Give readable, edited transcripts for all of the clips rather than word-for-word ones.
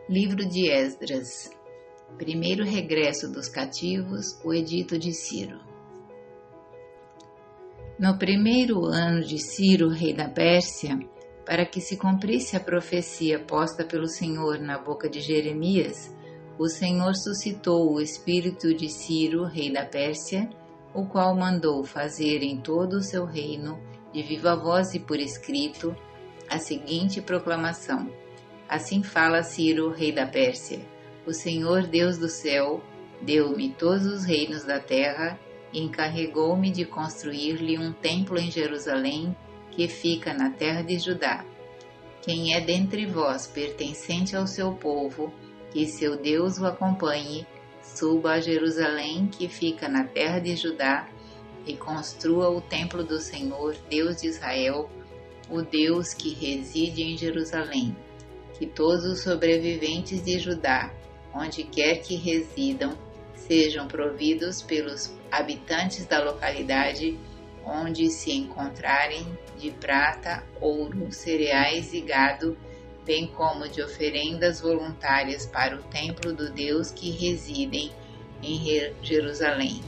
Livro de Esdras. Primeiro regresso dos cativos, o edito de Ciro. No primeiro ano de Ciro, rei da Pérsia, para que se cumprisse a profecia posta pelo Senhor na boca de Jeremias, o Senhor suscitou o espírito de Ciro, rei da Pérsia, o qual mandou fazer em todo o seu reino, de viva voz e por escrito, a seguinte proclamação: Assim fala Ciro, rei da Pérsia: O Senhor Deus do céu deu-me todos os reinos da terra e encarregou-me de construir-lhe um templo em Jerusalém, que fica na terra de Judá. Quem é dentre vós pertencente ao seu povo, que seu Deus o acompanhe, suba a Jerusalém, que fica na terra de Judá, e construa o templo do Senhor, Deus de Israel, o Deus que reside em Jerusalém. Que todos os sobreviventes de Judá, onde quer que residam, sejam providos pelos habitantes da localidade onde se encontrarem de prata, ouro, cereais e gado, bem como de oferendas voluntárias para o templo do Deus que residem em Jerusalém.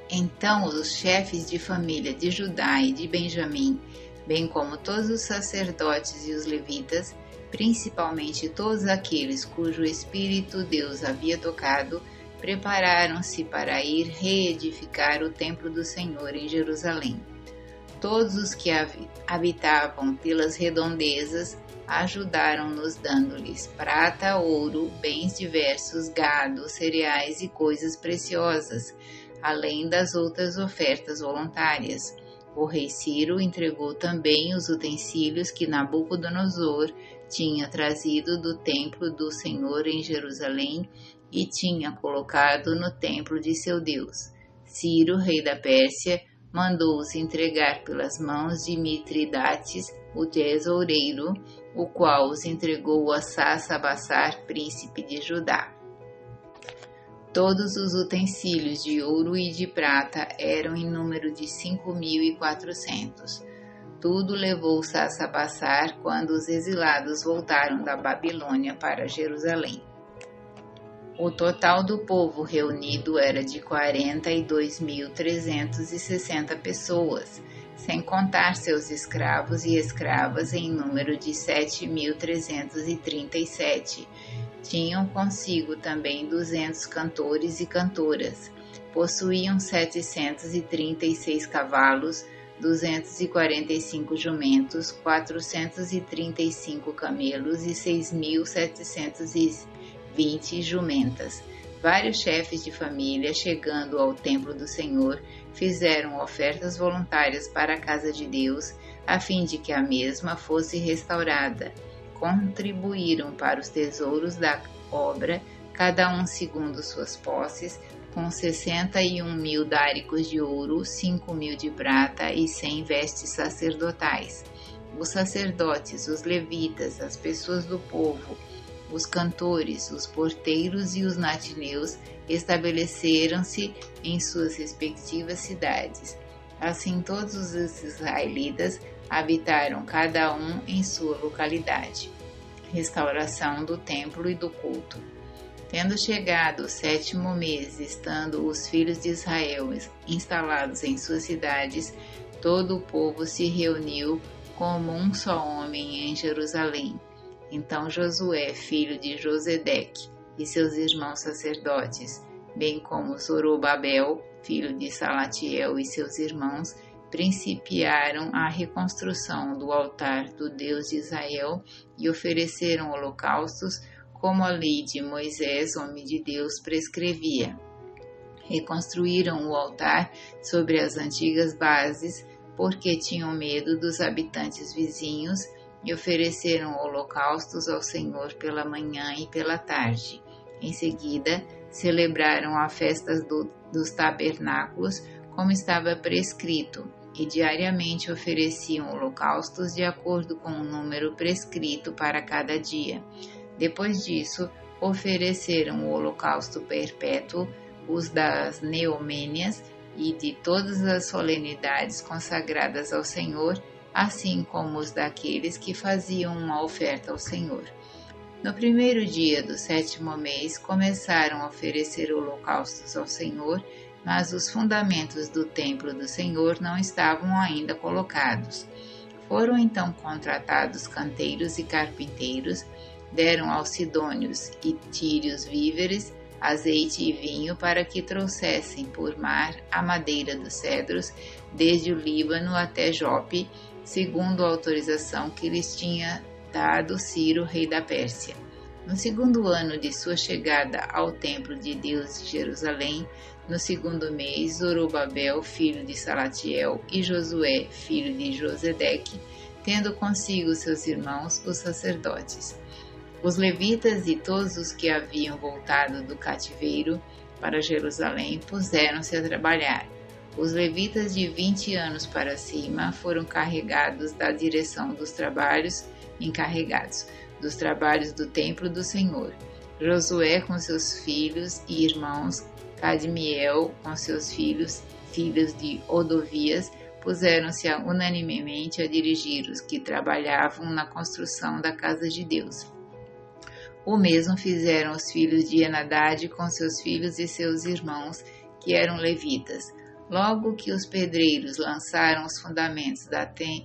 Então os chefes de família de Judá e de Benjamim, bem como todos os sacerdotes e os levitas, principalmente todos aqueles cujo espírito Deus havia tocado, prepararam-se para ir reedificar o templo do Senhor em Jerusalém. Todos os que habitavam pelas redondezas ajudaram-nos, dando-lhes prata, ouro, bens diversos, gado, cereais e coisas preciosas, além das outras ofertas voluntárias. O rei Ciro entregou também os utensílios que Nabucodonosor tinha trazido do templo do Senhor em Jerusalém e tinha colocado no templo de seu Deus. Ciro, rei da Pérsia, mandou-os entregar pelas mãos de Mitridates, o tesoureiro, o qual os entregou a Sasabassar, príncipe de Judá. Todos os utensílios de ouro e de prata eram em número de 5.400. Tudo levou Sasabassar quando os exilados voltaram da Babilônia para Jerusalém. O total do povo reunido era de 42.360 pessoas, sem contar seus escravos e escravas em número de 7.337. Tinham consigo também 200 cantores e cantoras. Possuíam 736 cavalos, 245 jumentos, 435 camelos e 6.720 jumentas. Vários chefes de família, chegando ao templo do Senhor, fizeram ofertas voluntárias para a casa de Deus, a fim de que a mesma fosse restaurada. Contribuíram para os tesouros da obra, cada um segundo suas posses, com 61.000 dáricos de ouro, 5.000 de prata e 100 vestes sacerdotais. Os sacerdotes, os levitas, as pessoas do povo, os cantores, os porteiros e os natineus estabeleceram-se em suas respectivas cidades. Assim todos os israelitas habitaram cada um em sua localidade. Restauração do templo e do culto. Tendo chegado o 7º mês, estando os filhos de Israel instalados em suas cidades, todo o povo se reuniu como um só homem em Jerusalém. Então Josué, filho de Josedeque, e seus irmãos sacerdotes, bem como Zorobabel, filho de Salatiel, e seus irmãos, principiaram a reconstrução do altar do Deus de Israel e ofereceram holocaustos, como a lei de Moisés, homem de Deus, prescrevia. Reconstruíram o altar sobre as antigas bases, porque tinham medo dos habitantes vizinhos, e ofereceram holocaustos ao Senhor pela manhã e pela tarde. Em seguida, celebraram a festa dos tabernáculos, como estava prescrito, e diariamente ofereciam holocaustos de acordo com o número prescrito para cada dia. Depois disso, ofereceram o holocausto perpétuo, os das Neomênias e de todas as solenidades consagradas ao Senhor, assim como os daqueles que faziam uma oferta ao Senhor. No primeiro dia do 7º mês, começaram a oferecer holocaustos ao Senhor, mas os fundamentos do templo do Senhor não estavam ainda colocados. Foram então contratados canteiros e carpinteiros, deram aos sidônios e tírios víveres, azeite e vinho para que trouxessem por mar a madeira dos cedros, desde o Líbano até Jope, segundo a autorização que lhes tinha dado Ciro, rei da Pérsia. No 2º ano de sua chegada ao templo de Deus de Jerusalém, no 2º mês, Zorobabel, filho de Salatiel, e Josué, filho de Josedeque, tendo consigo seus irmãos, os sacerdotes. Os levitas e todos os que haviam voltado do cativeiro para Jerusalém puseram-se a trabalhar. Os levitas de 20 anos para cima foram encarregados dos trabalhos do templo do Senhor. Josué com seus filhos e irmãos, Cadmiel com seus filhos de Odovias, puseram-se unanimemente a dirigir os que trabalhavam na construção da casa de Deus. O mesmo fizeram os filhos de Henadad com seus filhos e seus irmãos, que eram levitas. Logo que os pedreiros lançaram os fundamentos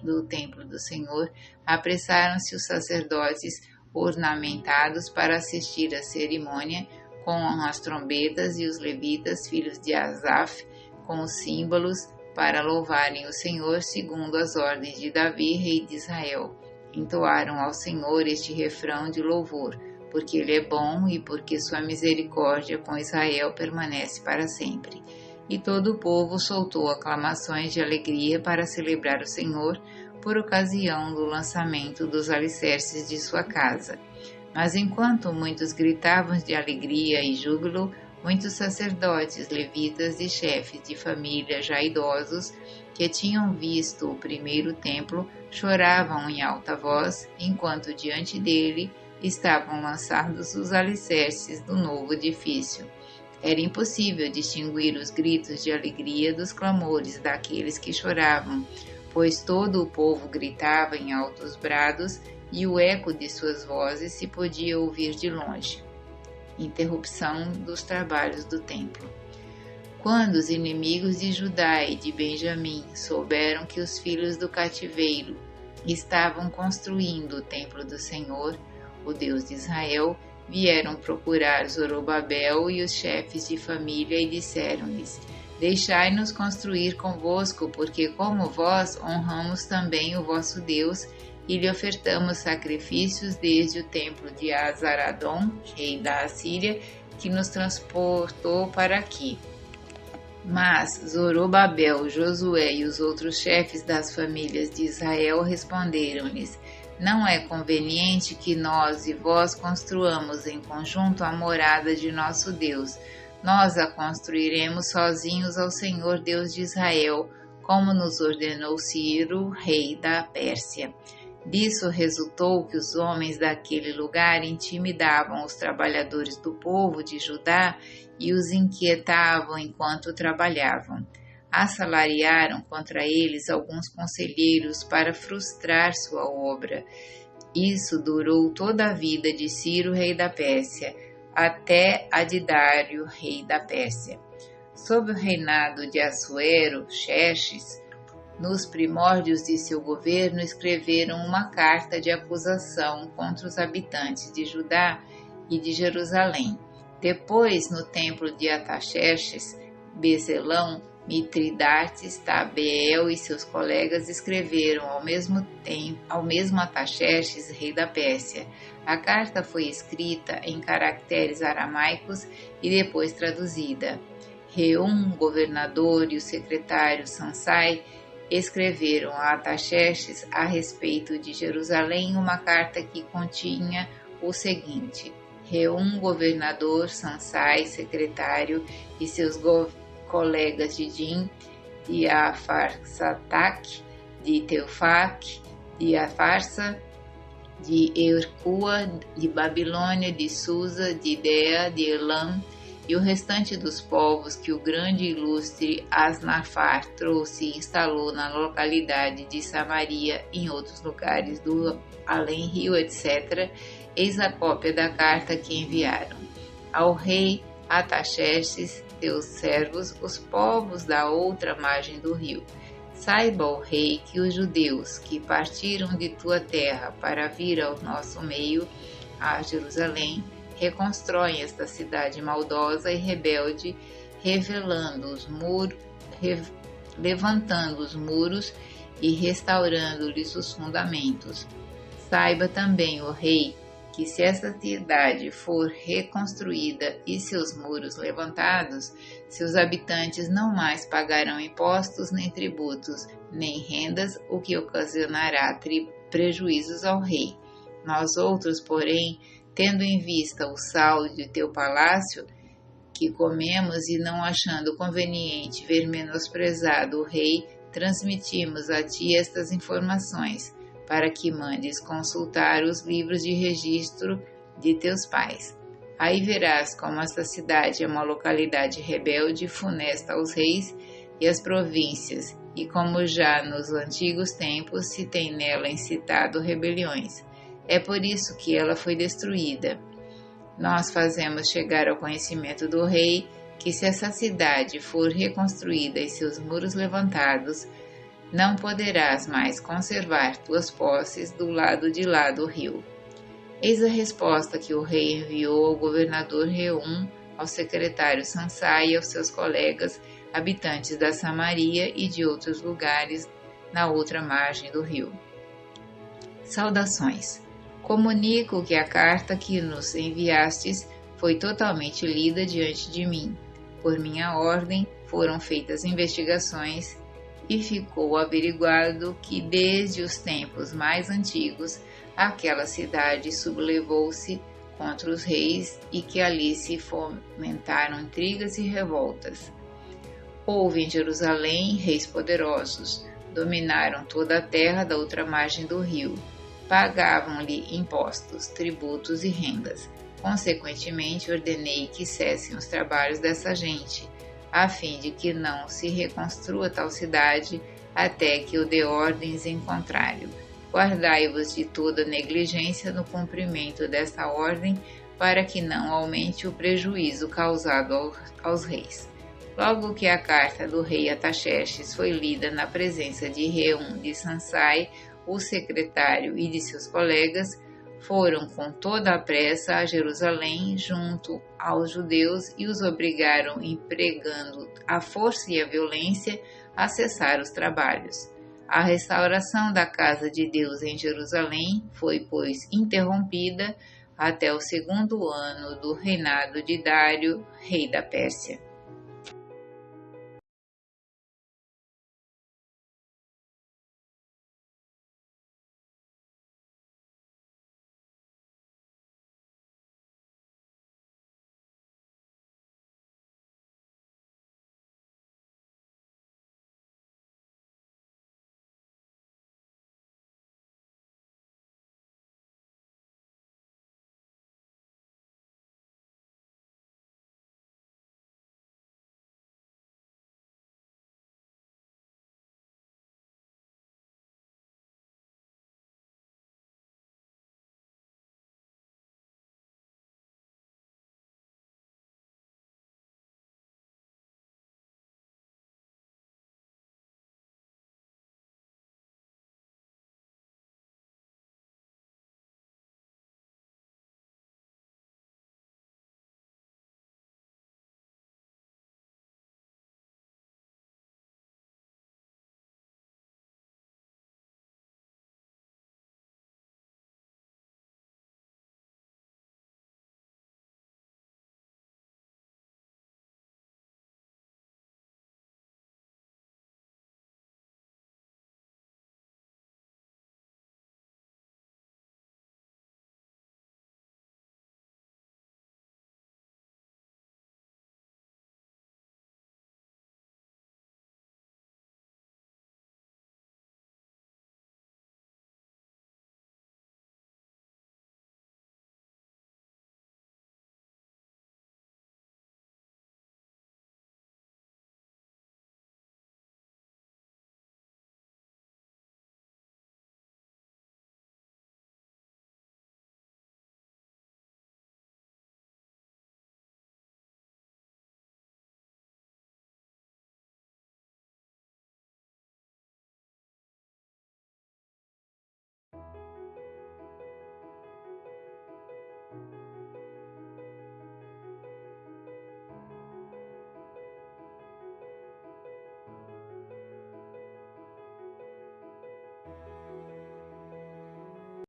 do templo do Senhor, apressaram-se os sacerdotes ornamentados para assistir à cerimônia, com as trombetas, e os levitas, filhos de Asaf, com os símbolos, para louvarem o Senhor segundo as ordens de Davi, rei de Israel. Entoaram ao Senhor este refrão de louvor, porque Ele é bom e porque sua misericórdia com Israel permanece para sempre. E todo o povo soltou aclamações de alegria para celebrar o Senhor por ocasião do lançamento dos alicerces de sua casa. Mas enquanto muitos gritavam de alegria e júbilo, muitos sacerdotes, levitas e chefes de família já idosos, que tinham visto o primeiro templo, choravam em alta voz, enquanto diante dele estavam lançados os alicerces do novo edifício. Era impossível distinguir os gritos de alegria dos clamores daqueles que choravam, pois todo o povo gritava em altos brados e o eco de suas vozes se podia ouvir de longe. Interrupção dos trabalhos do templo. Quando os inimigos de Judá e de Benjamim souberam que os filhos do cativeiro estavam construindo o templo do Senhor, o Deus de Israel, vieram procurar Zorobabel e os chefes de família e disseram-lhes: Deixai-nos construir convosco, porque como vós honramos também o vosso Deus e lhe ofertamos sacrifícios desde o templo de Azaradom, rei da Assíria, que nos transportou para aqui. Mas Zorobabel, Josué e os outros chefes das famílias de Israel responderam-lhes: Não é conveniente que nós e vós construamos em conjunto a morada de nosso Deus. Nós a construiremos sozinhos ao Senhor Deus de Israel, como nos ordenou Ciro, rei da Pérsia. Disso resultou que os homens daquele lugar intimidavam os trabalhadores do povo de Judá e os inquietavam enquanto trabalhavam. Assalariaram contra eles alguns conselheiros para frustrar sua obra. Isso durou toda a vida de Ciro, rei da Pérsia, até a de Dário, rei da Pérsia. Sob o reinado de Assuero, Xerxes, nos primórdios de seu governo, escreveram uma carta de acusação contra os habitantes de Judá e de Jerusalém. Depois, no templo de Artaxerxes, Bezelão, Mitridates, Tabeel e seus colegas escreveram ao mesmo Artaxerxes, rei da Pérsia. A carta foi escrita em caracteres aramaicos e depois traduzida. Reum, governador, e o secretário Sansai escreveram a Artaxerxes a respeito de Jerusalém uma carta que continha o seguinte: Reum, governador, Sansai, secretário, e seus colegas de Din, de Afarsatak, de Teufak, de Afarsa, de Eurcua, de Babilônia, de Susa, de Idea, de Elam e o restante dos povos que o grande e ilustre Asnafar trouxe e instalou na localidade de Samaria e em outros lugares do além-rio, etc., eis a cópia da carta que enviaram. Ao rei Ataxerxes, teus servos, os povos da outra margem do rio. Saiba, ó rei, que os judeus que partiram de tua terra para vir ao nosso meio, a Jerusalém, reconstroem esta cidade maldosa e rebelde, levantando os muros e restaurando-lhes os fundamentos. Saiba também, ó rei, que se esta cidade for reconstruída e seus muros levantados, seus habitantes não mais pagarão impostos, nem tributos, nem rendas, o que ocasionará prejuízos ao rei. Nós outros, porém, tendo em vista o saldo de teu palácio, que comemos e não achando conveniente ver menosprezado o rei, transmitimos a ti estas informações, para que mandes consultar os livros de registro de teus pais. Aí verás como esta cidade é uma localidade rebelde, funesta aos reis e às províncias, e como já nos antigos tempos se tem nela incitado rebeliões. É por isso que ela foi destruída. Nós fazemos chegar ao conhecimento do rei que se essa cidade for reconstruída e seus muros levantados, não poderás mais conservar tuas posses do lado de lá do rio. Eis a resposta que o rei enviou ao governador Reum, ao secretário Sansai e aos seus colegas, habitantes da Samaria e de outros lugares na outra margem do rio. Saudações. Comunico que a carta que nos enviastes foi totalmente lida diante de mim. Por minha ordem foram feitas investigações e ficou averiguado que desde os tempos mais antigos aquela cidade sublevou-se contra os reis e que ali se fomentaram intrigas e revoltas. Houve em Jerusalém reis poderosos, dominaram toda a terra da outra margem do rio, pagavam-lhe impostos, tributos e rendas. Consequentemente, ordenei que cessem os trabalhos dessa gente, a fim de que não se reconstrua tal cidade até que eu dê ordens em contrário. Guardai-vos de toda negligência no cumprimento desta ordem, para que não aumente o prejuízo causado aos reis. Logo que a carta do rei Ataxerxes foi lida na presença de Reum de Sansai, o secretário, e de seus colegas, foram com toda a pressa a Jerusalém junto aos judeus e os obrigaram, empregando a força e a violência, a cessar os trabalhos. A restauração da casa de Deus em Jerusalém foi, pois, interrompida até o 2º ano do reinado de Dário, rei da Pérsia.